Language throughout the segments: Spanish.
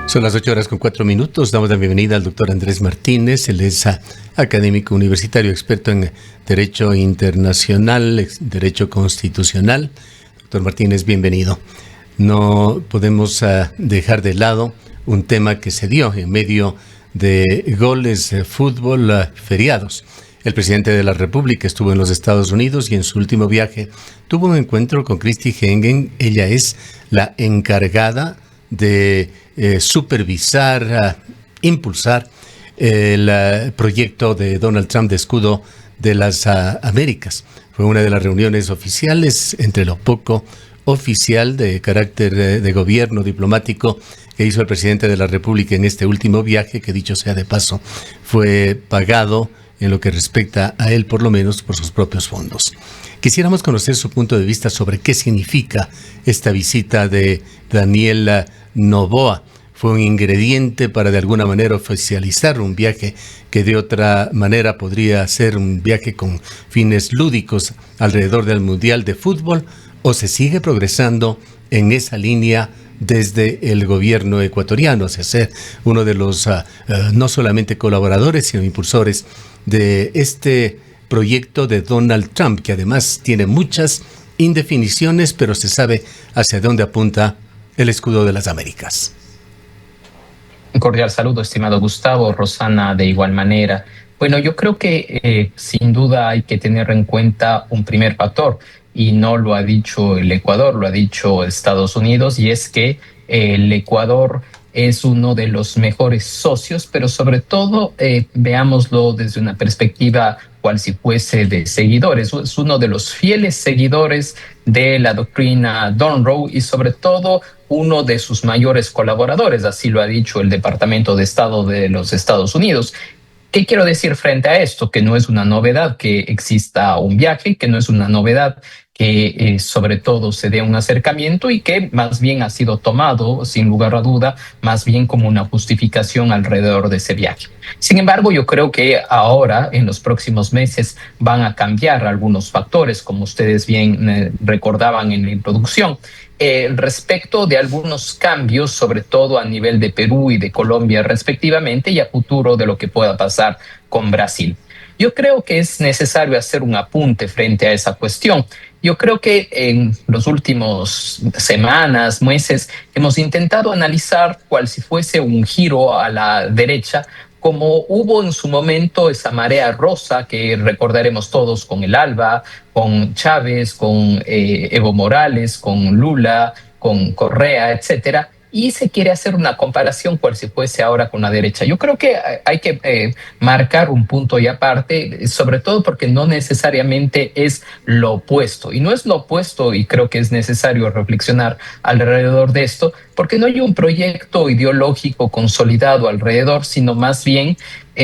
Son las 8:04. Damos la bienvenida al doctor Andrés Martínez. Él es académico universitario, experto en Derecho Internacional, Derecho Constitucional. Doctor Martínez, bienvenido. No podemos dejar de lado un tema que se dio en medio de goles de fútbol feriados. El presidente de la República estuvo en los Estados Unidos y en su último viaje tuvo un encuentro con Christie Engen. Ella es la encargada de supervisar, impulsar el proyecto de Donald Trump de escudo de las Américas. Fue una de las reuniones oficiales, entre lo poco oficial de carácter de gobierno diplomático que hizo el presidente de la República en este último viaje, que dicho sea de paso, fue pagado en lo que respecta a él, por lo menos por sus propios fondos. Quisiéramos conocer su punto de vista sobre qué significa esta visita de Daniel Noboa. Fue un ingrediente para de alguna manera oficializar un viaje que de otra manera podría ser un viaje con fines lúdicos alrededor del Mundial de Fútbol, o se sigue progresando en esa línea desde el gobierno ecuatoriano, hacia ser uno de los no solamente colaboradores, sino impulsores de este proyecto de Donald Trump, que además tiene muchas indefiniciones, pero se sabe hacia dónde apunta el escudo de las Américas. Un cordial saludo, estimado Gustavo, Rosana, de igual manera. Bueno, yo creo que sin duda hay que tener en cuenta un primer factor, y no lo ha dicho el Ecuador, lo ha dicho Estados Unidos, y es que el Ecuador es uno de los mejores socios, pero sobre todo veámoslo desde una perspectiva cual si fuese de seguidores. Es uno de los fieles seguidores de la doctrina Monroe y sobre todo uno de sus mayores colaboradores, así lo ha dicho el Departamento de Estado de los Estados Unidos. ¿Qué quiero decir frente a esto? Que no es una novedad que exista un viaje, que no es una novedad que sobre todo se dé un acercamiento y que más bien ha sido tomado, sin lugar a duda, más bien como una justificación alrededor de ese viaje. Sin embargo, yo creo que ahora, en los próximos meses, van a cambiar algunos factores, como ustedes bien recordaban en la introducción. Respecto de algunos cambios, sobre todo a nivel de Perú y de Colombia respectivamente, y a futuro de lo que pueda pasar con Brasil. Yo creo que es necesario hacer un apunte frente a esa cuestión. Yo creo que en los últimos semanas, meses, hemos intentado analizar cual si fuese un giro a la derecha, como hubo en su momento esa marea rosa que recordaremos todos con el ALBA, con Chávez, con Evo Morales, con Lula, con Correa, etcétera. Y se quiere hacer una comparación cual si fuese ahora con la derecha. Yo creo que hay que marcar un punto y aparte, sobre todo porque no necesariamente es lo opuesto. Y no es lo opuesto, y creo que es necesario reflexionar alrededor de esto, porque no hay un proyecto ideológico consolidado alrededor, sino más bien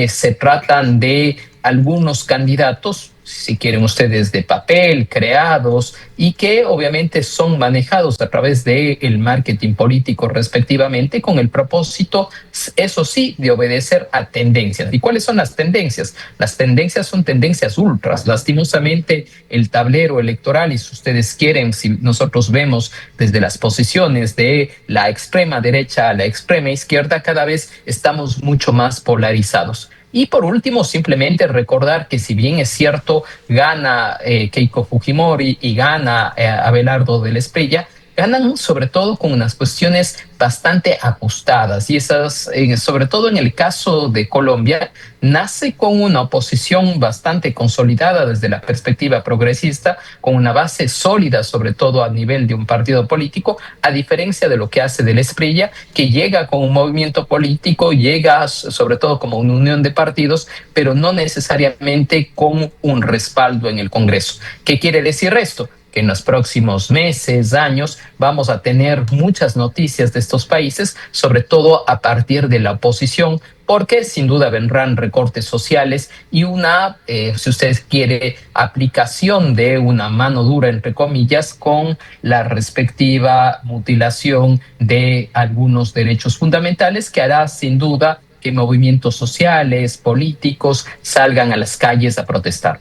se tratan de algunos candidatos, si quieren ustedes, de papel, creados, y que obviamente son manejados a través del marketing político respectivamente, con el propósito, eso sí, de obedecer a tendencias. ¿Y cuáles son las tendencias? Las tendencias son tendencias ultras. Lastimosamente, el tablero electoral, y si ustedes quieren, si nosotros vemos desde las posiciones de la extrema derecha a la extrema izquierda, cada vez estamos mucho más polarizados. Y por último, simplemente recordar que si bien es cierto, gana Keiko Fujimori y gana Abelardo del Espriella, ganan sobre todo con unas cuestiones bastante ajustadas, y esas, sobre todo en el caso de Colombia, nace con una oposición bastante consolidada desde la perspectiva progresista, con una base sólida, sobre todo a nivel de un partido político, a diferencia de lo que hace del Espriella, que llega con un movimiento político, llega sobre todo como una unión de partidos, pero no necesariamente con un respaldo en el Congreso. ¿Qué quiere decir esto? Que en los próximos meses, años, vamos a tener muchas noticias de estos países, sobre todo a partir de la oposición, porque sin duda vendrán recortes sociales y una, si usted quiere, aplicación de una mano dura, entre comillas, con la respectiva mutilación de algunos derechos fundamentales, que hará sin duda que movimientos sociales, políticos, salgan a las calles a protestar.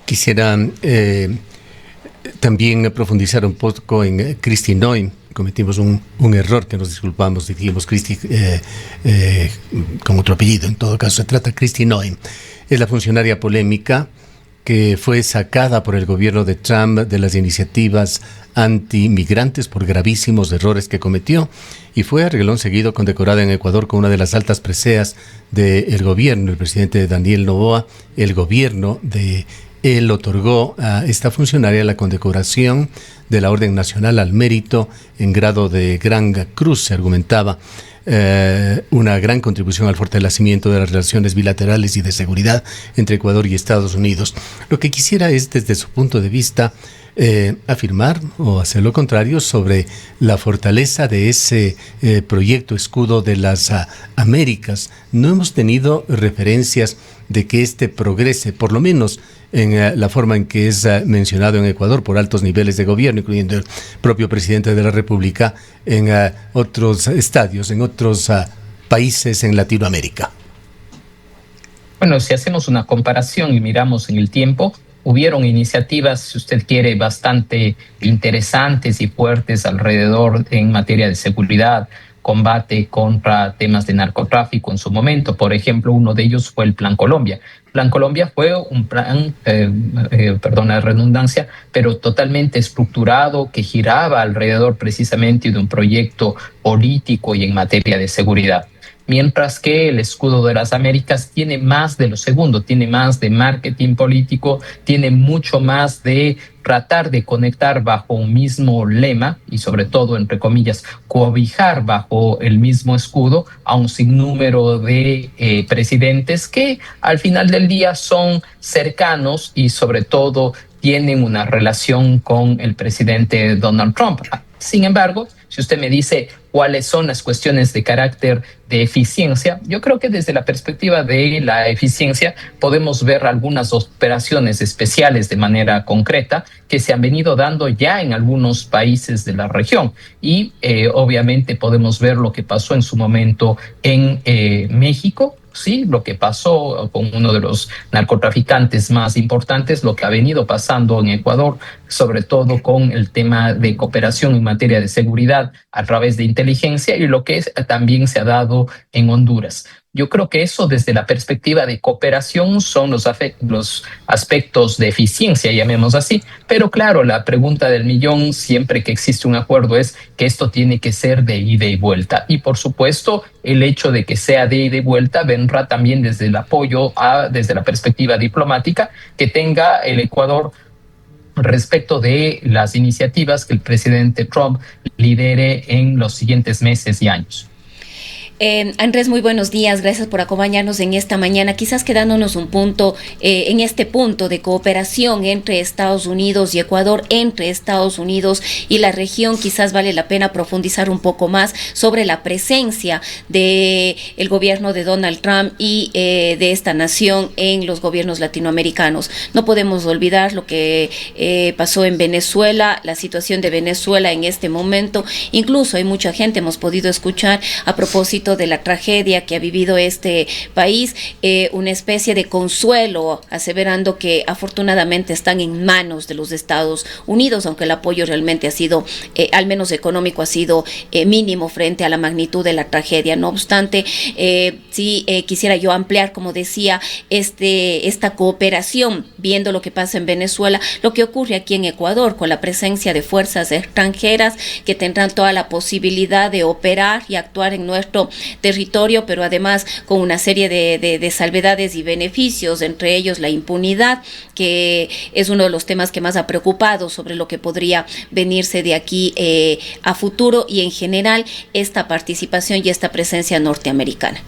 Quisiera también profundizar un poco en Kristi Noem, cometimos un error que nos disculpamos, dijimos Christy con otro apellido. En todo caso, se trata de Kristi Noem. Es la funcionaria polémica que fue sacada por el gobierno de Trump de las iniciativas antimigrantes por gravísimos errores que cometió, y fue a reglón seguido condecorada en Ecuador con una de las altas preseas del gobierno. El presidente Daniel Noboa, el gobierno de él otorgó a esta funcionaria la condecoración de la Orden Nacional al Mérito en grado de Gran Cruz. Se argumentaba una gran contribución al fortalecimiento de las relaciones bilaterales y de seguridad entre Ecuador y Estados Unidos. Lo que quisiera es, desde su punto de vista, afirmar o hacer lo contrario sobre la fortaleza de ese proyecto escudo de las Américas. No hemos tenido referencias de que este progrese, por lo menos en la forma en que es mencionado en Ecuador por altos niveles de gobierno, incluyendo el propio presidente de la República, en otros estadios, en otros países en Latinoamérica. Bueno, si hacemos una comparación y miramos en el tiempo, hubieron iniciativas, si usted quiere, bastante interesantes y fuertes alrededor en materia de seguridad, combate contra temas de narcotráfico en su momento. Por ejemplo, uno de ellos fue el Plan Colombia. Plan Colombia fue un plan, perdón la redundancia, pero totalmente estructurado, que giraba alrededor precisamente de un proyecto político y en materia de seguridad. Mientras que el escudo de las Américas tiene más de lo segundo, tiene más de marketing político, tiene mucho más de tratar de conectar bajo un mismo lema y, sobre todo, entre comillas, cobijar bajo el mismo escudo a un sinnúmero de presidentes que al final del día son cercanos y, sobre todo, tienen una relación con el presidente Donald Trump. Sin embargo, si usted me dice cuáles son las cuestiones de carácter de eficiencia, yo creo que desde la perspectiva de la eficiencia podemos ver algunas operaciones especiales de manera concreta que se han venido dando ya en algunos países de la región. Y obviamente podemos ver lo que pasó en su momento en México. Sí, lo que pasó con uno de los narcotraficantes más importantes, lo que ha venido pasando en Ecuador, sobre todo con el tema de cooperación en materia de seguridad a través de inteligencia, y lo que también se ha dado en Honduras. Yo creo que eso, desde la perspectiva de cooperación, son los aspectos de eficiencia, llamemos así. Pero claro, la pregunta del millón, siempre que existe un acuerdo, es que esto tiene que ser de ida y vuelta. Y por supuesto, el hecho de que sea de ida y vuelta vendrá también desde el apoyo, desde la perspectiva diplomática, que tenga el Ecuador respecto de las iniciativas que el presidente Trump lidere en los siguientes meses y años. Andrés, muy buenos días, gracias por acompañarnos en esta mañana, quizás quedándonos un punto, en este punto de cooperación entre Estados Unidos y Ecuador, entre Estados Unidos y la región. Quizás vale la pena profundizar un poco más sobre la presencia del gobierno de Donald Trump y de esta nación en los gobiernos latinoamericanos. No podemos olvidar lo que pasó en Venezuela, la situación de Venezuela en este momento. Incluso hay mucha gente, hemos podido escuchar a propósito de la tragedia que ha vivido este país, una especie de consuelo, aseverando que afortunadamente están en manos de los Estados Unidos, aunque el apoyo realmente ha sido, al menos económico, ha sido mínimo frente a la magnitud de la tragedia. No obstante, sí quisiera yo ampliar, como decía, esta cooperación, viendo lo que pasa en Venezuela, lo que ocurre aquí en Ecuador, con la presencia de fuerzas extranjeras que tendrán toda la posibilidad de operar y actuar en nuestro territorio, pero además con una serie de salvedades y beneficios, entre ellos la impunidad, que es uno de los temas que más ha preocupado sobre lo que podría venirse de aquí a futuro, y en general esta participación y esta presencia norteamericana.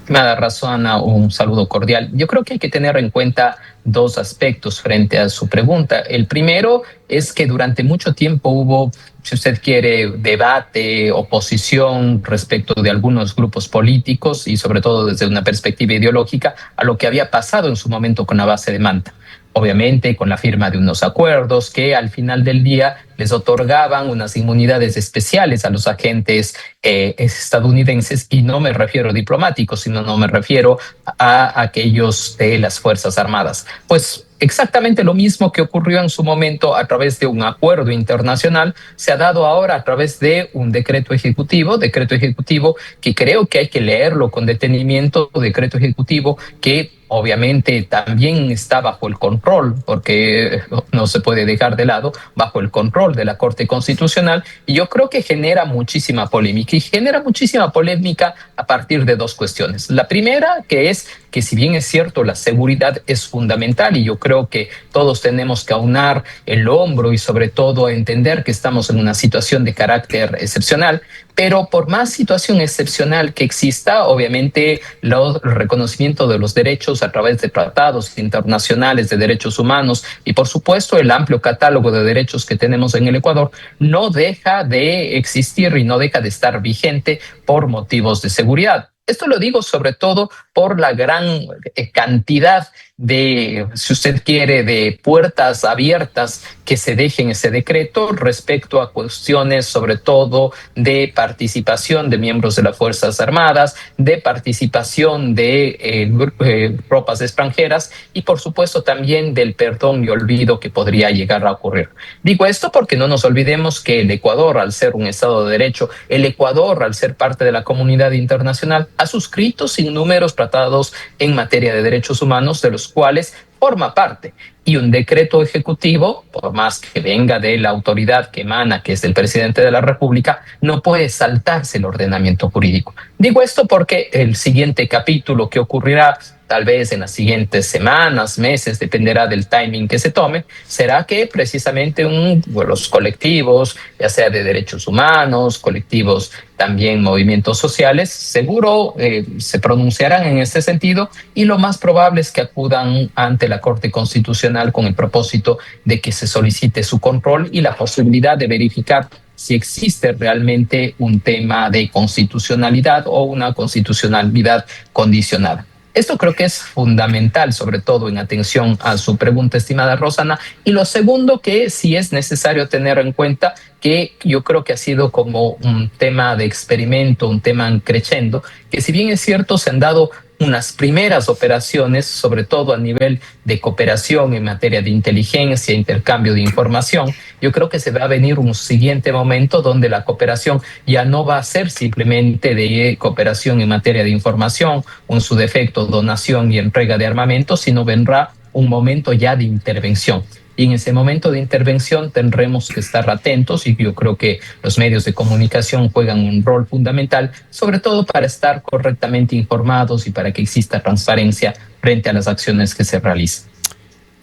Nada, Razana, un saludo cordial. Yo creo que hay que tener en cuenta dos aspectos frente a su pregunta. El primero es que durante mucho tiempo hubo, si usted quiere, debate, oposición respecto de algunos grupos políticos y sobre todo desde una perspectiva ideológica a lo que había pasado en su momento con la base de Manta. Obviamente con la firma de unos acuerdos que al final del día les otorgaban unas inmunidades especiales a los agentes estadounidenses, y no me refiero a diplomáticos, sino no me refiero a aquellos de las Fuerzas Armadas. Pues exactamente lo mismo que ocurrió en su momento a través de un acuerdo internacional, se ha dado ahora a través de un decreto ejecutivo que creo que hay que leerlo con detenimiento, decreto ejecutivo que obviamente también está bajo el control, porque no se puede dejar de lado, bajo el control de la Corte Constitucional, y yo creo que genera muchísima polémica, y genera muchísima polémica a partir de dos cuestiones. La primera, que es que si bien es cierto, la seguridad es fundamental, y yo creo que todos tenemos que aunar el hombro y sobre todo entender que estamos en una situación de carácter excepcional, pero por más situación excepcional que exista, obviamente el reconocimiento de los derechos a través de tratados internacionales de derechos humanos y por supuesto el amplio catálogo de derechos que tenemos en el Ecuador no deja de existir y no deja de estar vigente por motivos de seguridad. Esto lo digo sobre todo por la gran cantidad de, si usted quiere, de puertas abiertas que se dejen ese decreto respecto a cuestiones sobre todo de participación de miembros de las Fuerzas Armadas, de participación de tropas extranjeras y por supuesto también del perdón y olvido que podría llegar a ocurrir. Digo esto porque no nos olvidemos que el Ecuador, al ser un Estado de Derecho, el Ecuador, al ser parte de la comunidad internacional, ha suscrito innumerables tratados en materia de derechos humanos, de los cuales forma parte. Y un decreto ejecutivo, por más que venga de la autoridad que emana, que es del presidente de la República, no puede saltarse el ordenamiento jurídico. Digo esto porque el siguiente capítulo que ocurrirá tal vez en las siguientes semanas, meses, dependerá del timing que se tome, será que precisamente los colectivos, ya sea de derechos humanos, colectivos también movimientos sociales, seguro se pronunciarán en este sentido y lo más probable es que acudan ante la Corte Constitucional con el propósito de que se solicite su control y la posibilidad de verificar si existe realmente un tema de constitucionalidad o una constitucionalidad condicionada. Esto creo que es fundamental, sobre todo en atención a su pregunta, estimada Rosana. Y lo segundo, que sí es necesario tener en cuenta, que yo creo que ha sido como un tema de experimento, un tema creciendo, que si bien es cierto, se han dado unas primeras operaciones, sobre todo a nivel de cooperación en materia de inteligencia, intercambio de información. Yo creo que se va a venir un siguiente momento donde la cooperación ya no va a ser simplemente de cooperación en materia de información, o en su defecto donación y entrega de armamento, sino vendrá un momento ya de intervención. Y en ese momento de intervención tendremos que estar atentos y yo creo que los medios de comunicación juegan un rol fundamental, sobre todo para estar correctamente informados y para que exista transparencia frente a las acciones que se realizan.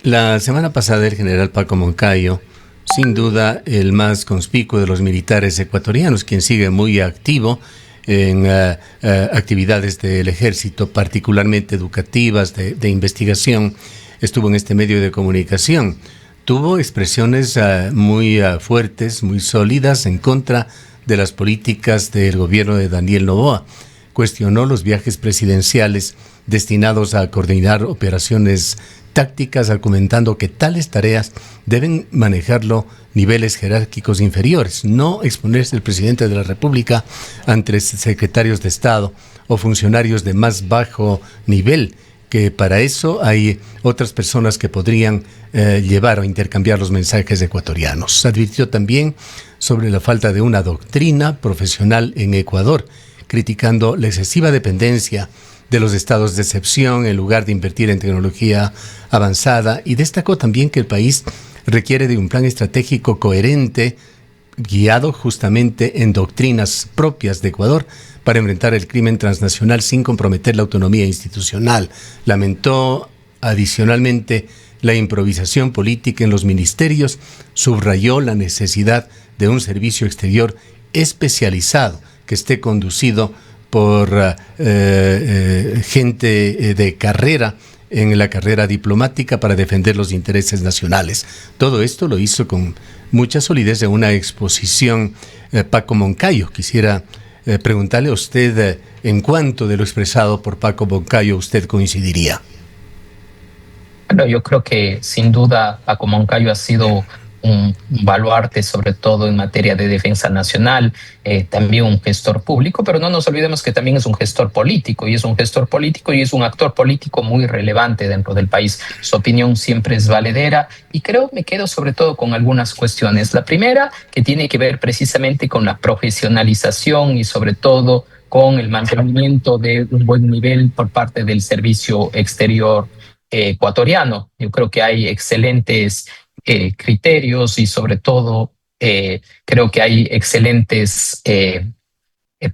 La semana pasada el general Paco Moncayo, sin duda el más conspicuo de los militares ecuatorianos, quien sigue muy activo en actividades del ejército, particularmente educativas, de investigación, estuvo en este medio de comunicación. Tuvo expresiones muy fuertes, muy sólidas en contra de las políticas del gobierno de Daniel Noboa. Cuestionó los viajes presidenciales destinados a coordinar operaciones tácticas, argumentando que tales tareas deben manejarlo niveles jerárquicos inferiores, no exponerse el presidente de la República ante secretarios de Estado o funcionarios de más bajo nivel, que para eso hay otras personas que podrían llevar o intercambiar los mensajes ecuatorianos. Advirtió también sobre la falta de una doctrina profesional en Ecuador, criticando la excesiva dependencia de los estados de excepción en lugar de invertir en tecnología avanzada, y destacó también que el país requiere de un plan estratégico coherente, guiado justamente en doctrinas propias de Ecuador, para enfrentar el crimen transnacional sin comprometer la autonomía institucional. Lamentó adicionalmente la improvisación política en los ministerios, subrayó la necesidad de un servicio exterior especializado que esté conducido por gente de carrera en la carrera diplomática para defender los intereses nacionales. Todo esto lo hizo con mucha solidez en una exposición Paco Moncayo. Quisiera preguntarle a usted en cuánto de lo expresado por Paco Moncayo usted coincidiría. Bueno, yo creo que sin duda Paco Moncayo ha sido un baluarte, sobre todo en materia de defensa nacional, también un gestor público, pero no nos olvidemos que también es un gestor político, y es un gestor político y es un actor político muy relevante dentro del país. Su opinión siempre es valedera, y creo me quedo sobre todo con algunas cuestiones. La primera, que tiene que ver precisamente con la profesionalización y sobre todo con el mantenimiento de un buen nivel por parte del servicio exterior ecuatoriano. Yo creo que hay excelentes criterios y sobre todo creo que hay excelentes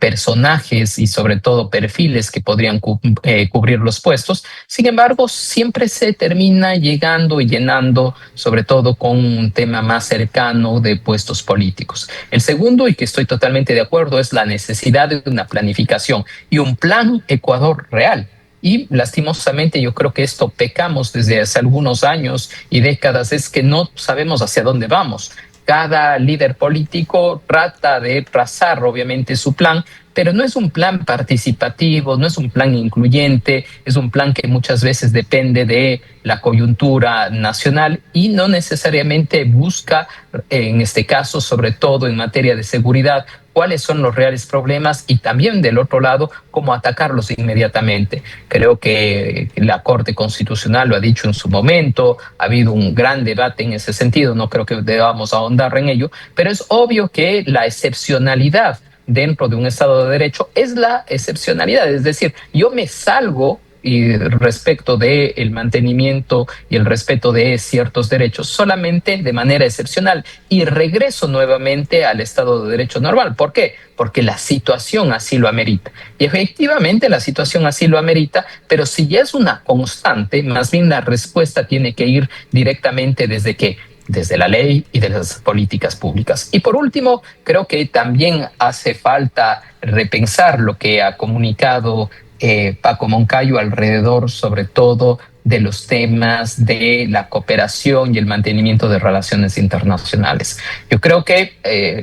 personajes y sobre todo perfiles que podrían cubrir los puestos. Sin embargo, siempre se termina llegando y llenando, sobre todo con un tema más cercano de puestos políticos. El segundo, y que estoy totalmente de acuerdo, es la necesidad de una planificación y un plan Ecuador real. Y lastimosamente yo creo que esto pecamos desde hace algunos años y décadas, es que no sabemos hacia dónde vamos. Cada líder político trata de trazar obviamente su plan, pero no es un plan participativo, no es un plan incluyente, es un plan que muchas veces depende de la coyuntura nacional y no necesariamente busca, en este caso, sobre todo en materia de seguridad, cuáles son los reales problemas y también del otro lado, cómo atacarlos inmediatamente. Creo que la Corte Constitucional lo ha dicho en su momento, ha habido un gran debate en ese sentido, no creo que debamos ahondar en ello, pero es obvio que la excepcionalidad dentro de un Estado de Derecho es la excepcionalidad, es decir, yo me salgo y respecto del mantenimiento y el respeto de ciertos derechos solamente de manera excepcional y regreso nuevamente al Estado de Derecho normal. ¿Por qué? Porque la situación así lo amerita. Y efectivamente la situación así lo amerita, pero si ya es una constante, más bien la respuesta tiene que ir directamente desde la ley y de las políticas públicas. Y por último, creo que también hace falta repensar lo que ha comunicado Paco Moncayo alrededor, sobre todo, de los temas de la cooperación y el mantenimiento de relaciones internacionales. Yo creo que,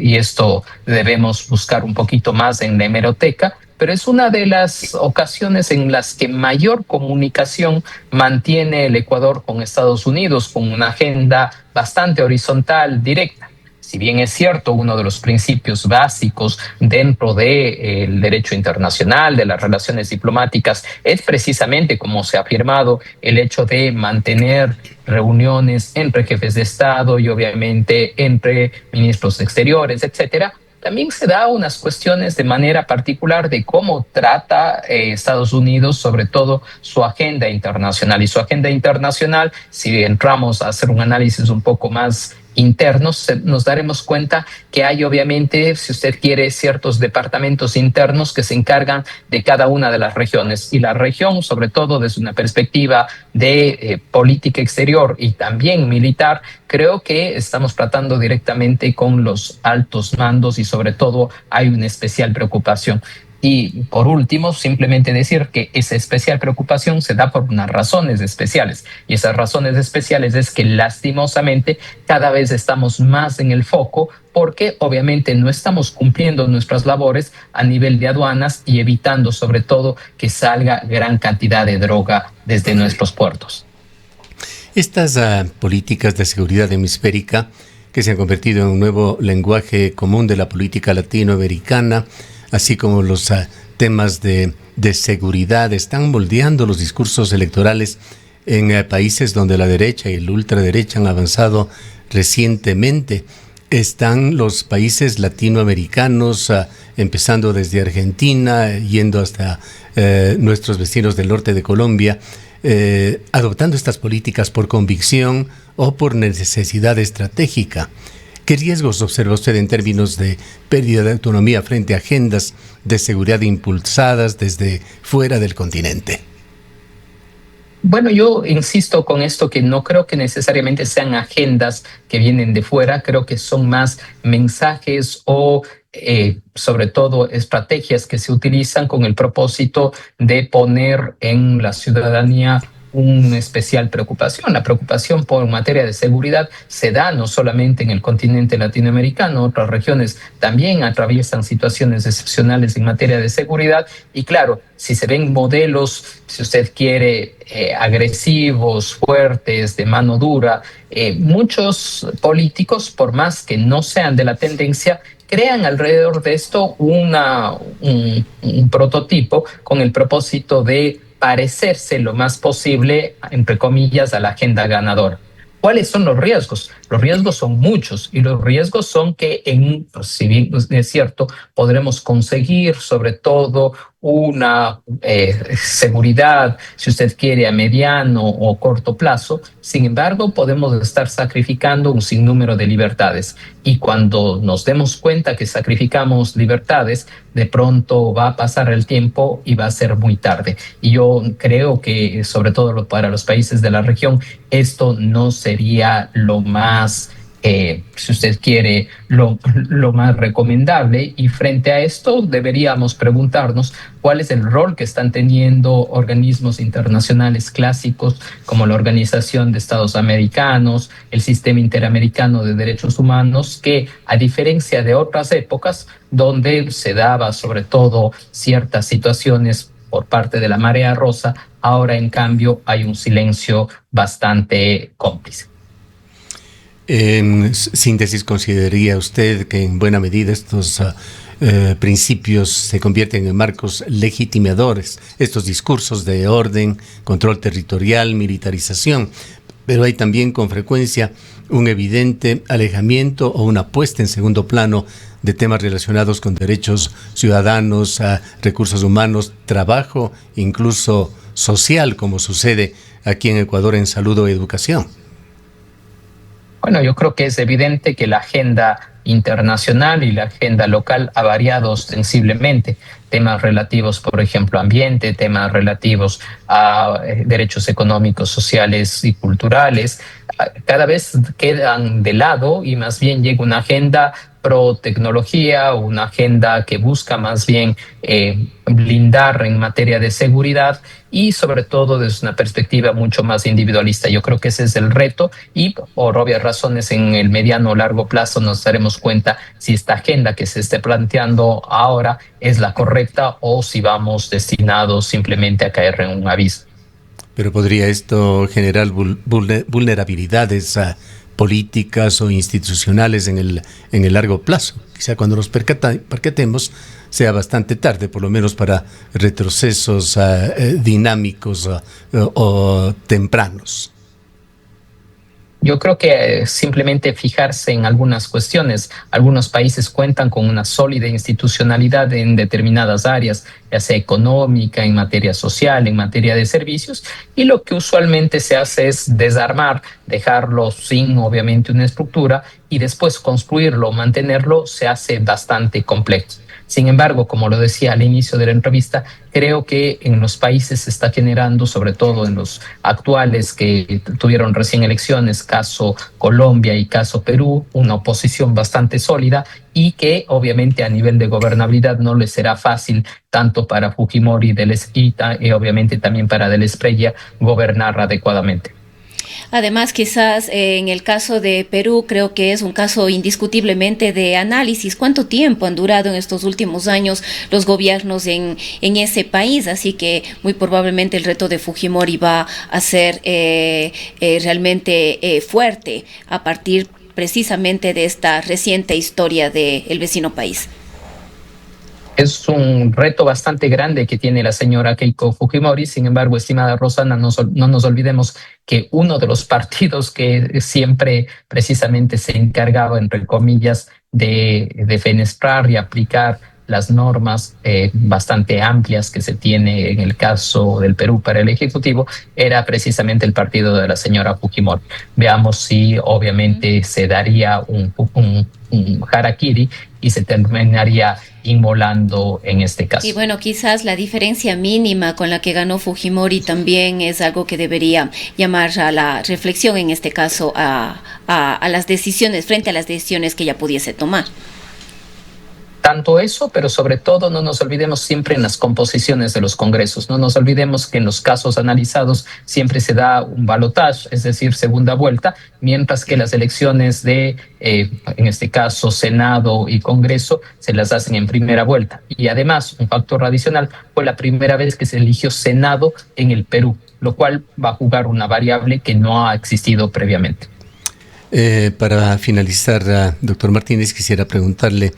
y esto debemos buscar un poquito más en la hemeroteca, pero es una de las ocasiones en las que mayor comunicación mantiene el Ecuador con Estados Unidos, con una agenda bastante horizontal, directa. Si bien es cierto, uno de los principios básicos dentro del derecho internacional, de las relaciones diplomáticas, es precisamente, como se ha afirmado, el hecho de mantener reuniones entre jefes de Estado y obviamente entre ministros de Exteriores, etcétera. También se da unas cuestiones de manera particular de cómo trata Estados Unidos, sobre todo su agenda internacional. Y su agenda internacional, si entramos a hacer un análisis un poco más internos, nos daremos cuenta que hay obviamente, si usted quiere, ciertos departamentos internos que se encargan de cada una de las regiones. Y la región, sobre todo desde una perspectiva de política exterior y también militar, creo que estamos tratando directamente con los altos mandos y sobre todo hay una especial preocupación. Y por último, simplemente decir que esa especial preocupación se da por unas razones especiales. Y esas razones especiales es que lastimosamente cada vez estamos más en el foco porque obviamente no estamos cumpliendo nuestras labores a nivel de aduanas y evitando sobre todo que salga gran cantidad de droga desde nuestros puertos. Estas políticas de seguridad hemisférica que se han convertido en un nuevo lenguaje común de la política latinoamericana, así como los temas de seguridad, están moldeando los discursos electorales en países donde la derecha y la ultraderecha han avanzado recientemente. Están los países latinoamericanos, empezando desde Argentina, yendo hasta nuestros vecinos del norte de Colombia, adoptando estas políticas por convicción o por necesidad estratégica. ¿Qué riesgos observa usted en términos de pérdida de autonomía frente a agendas de seguridad impulsadas desde fuera del continente? Bueno, yo insisto con esto que no creo que necesariamente sean agendas que vienen de fuera, creo que son más mensajes o sobre todo estrategias que se utilizan con el propósito de poner en la ciudadanía una especial preocupación. La preocupación por materia de seguridad se da no solamente en el continente latinoamericano, otras regiones también atraviesan situaciones excepcionales en materia de seguridad y claro, si se ven modelos, si usted quiere, agresivos, fuertes, de mano dura, muchos políticos, por más que no sean de la tendencia, crean alrededor de esto un prototipo con el propósito de parecerse lo más posible, entre comillas, a la agenda ganadora. ¿Cuáles son los riesgos? Los riesgos son muchos y los riesgos son que, si bien es cierto, podremos conseguir sobre todo una seguridad, si usted quiere, a mediano o corto plazo. Sin embargo, podemos estar sacrificando un sinnúmero de libertades. Y cuando nos demos cuenta que sacrificamos libertades, de pronto va a pasar el tiempo y va a ser muy tarde. Y yo creo que, sobre todo para los países de la región, esto no sería lo más, si usted quiere, lo más recomendable. Y frente a esto deberíamos preguntarnos cuál es el rol que están teniendo organismos internacionales clásicos como la Organización de Estados Americanos, el Sistema Interamericano de Derechos Humanos, que a diferencia de otras épocas donde se daba sobre todo ciertas situaciones por parte de la marea rosa, ahora en cambio hay un silencio bastante cómplice. En síntesis, ¿consideraría usted que en buena medida estos principios se convierten en marcos legitimadores, estos discursos de orden, control territorial, militarización? Pero hay también con frecuencia un evidente alejamiento o una puesta en segundo plano de temas relacionados con derechos ciudadanos, recursos humanos, trabajo, incluso social, como sucede aquí en Ecuador en salud o educación. Bueno, yo creo que es evidente que la agenda internacional y la agenda local ha variado ostensiblemente. Temas relativos, por ejemplo, a ambiente, temas relativos a derechos económicos, sociales y culturales, cada vez quedan de lado y más bien llega una agenda pro tecnología, una agenda que busca más bien blindar en materia de seguridad y sobre todo desde una perspectiva mucho más individualista. Yo creo que ese es el reto y por obvias razones en el mediano o largo plazo nos daremos cuenta si esta agenda que se esté planteando ahora es la correcta o si vamos destinados simplemente a caer en un abismo. Pero ¿podría esto generar vulnerabilidades políticas o institucionales en el largo plazo? Quizá cuando nos percatemos sea bastante tarde, por lo menos para retrocesos dinámicos o tempranos. Yo creo que simplemente fijarse en algunas cuestiones. Algunos países cuentan con una sólida institucionalidad en determinadas áreas, ya sea económica, en materia social, en materia de servicios, y lo que usualmente se hace es desarmar, dejarlo sin obviamente una estructura y después construirlo, mantenerlo, se hace bastante complejo. Sin embargo, como lo decía al inicio de la entrevista, creo que en los países se está generando, sobre todo en los actuales que tuvieron recién elecciones, caso Colombia y caso Perú, una oposición bastante sólida y que obviamente a nivel de gobernabilidad no les será fácil tanto para Fujimori y obviamente también para Del Espriella gobernar adecuadamente. Además, quizás en el caso de Perú, creo que es un caso indiscutiblemente de análisis. ¿Cuánto tiempo han durado en estos últimos años los gobiernos en ese país? Así que muy probablemente el reto de Fujimori va a ser realmente fuerte a partir precisamente de esta reciente historia del vecino país. Es un reto bastante grande que tiene la señora Keiko Fujimori. Sin embargo, estimada Rosana, no nos olvidemos que uno de los partidos que siempre precisamente se encargaba, entre comillas, de defenestrar y aplicar las normas bastante amplias que se tiene en el caso del Perú para el Ejecutivo, era precisamente el partido de la señora Fujimori. Veamos si obviamente se daría un harakiri y se terminaría inmolando en este caso. Y bueno, quizás la diferencia mínima con la que ganó Fujimori también es algo que debería llamar a la reflexión, en este caso a las decisiones, frente a las decisiones que ella pudiese tomar. tanto eso, pero sobre todo no nos olvidemos siempre en las composiciones de los congresos. No nos olvidemos que en los casos analizados siempre se da un balotaje, es decir, segunda vuelta, mientras que las elecciones de, en este caso, Senado y Congreso, se las hacen en primera vuelta. Y además, un factor adicional, fue la primera vez que se eligió Senado en el Perú, lo cual va a jugar una variable que no ha existido previamente. Para finalizar, doctor Martínez, quisiera preguntarle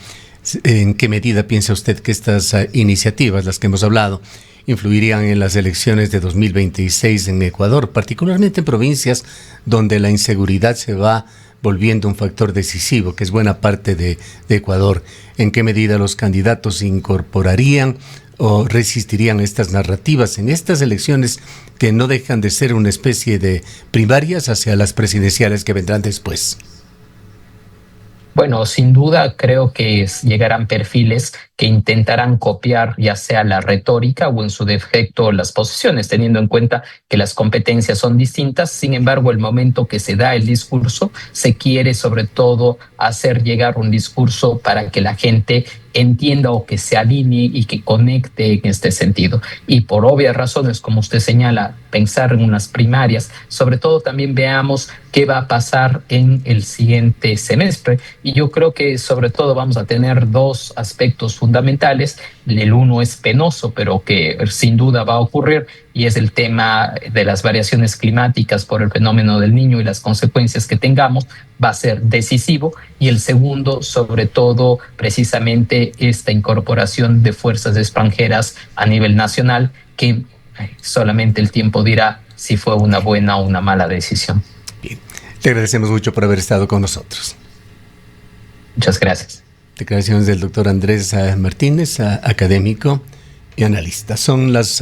en qué medida piensa usted que estas iniciativas, las que hemos hablado, influirían en las elecciones de 2026 en Ecuador, particularmente en provincias donde la inseguridad se va volviendo un factor decisivo, que es buena parte de Ecuador. ¿En qué medida los candidatos incorporarían o resistirían estas narrativas en estas elecciones que no dejan de ser una especie de primarias hacia las presidenciales que vendrán después? Bueno, sin duda creo que llegarán perfiles que intentarán copiar ya sea la retórica o en su defecto las posiciones, teniendo en cuenta que las competencias son distintas. Sin embargo, el momento que se da el discurso, se quiere sobre todo hacer llegar un discurso para que la gente entienda o que se alinee y que conecte en este sentido. Y por obvias razones, como usted señala, pensar en unas primarias, sobre todo también veamos qué va a pasar en el siguiente semestre. Y yo creo que sobre todo vamos a tener dos aspectos fundamentales. El uno es penoso, pero que sin duda va a ocurrir, y es el tema de las variaciones climáticas por el fenómeno del Niño y las consecuencias que tengamos, va a ser decisivo. Y el segundo, sobre todo, precisamente esta incorporación de fuerzas extranjeras a nivel nacional, que solamente el tiempo dirá si fue una buena o una mala decisión. Bien. Le agradecemos mucho por haber estado con nosotros. Muchas gracias. Declaraciones del doctor Andrés Martínez, académico y analista. Son las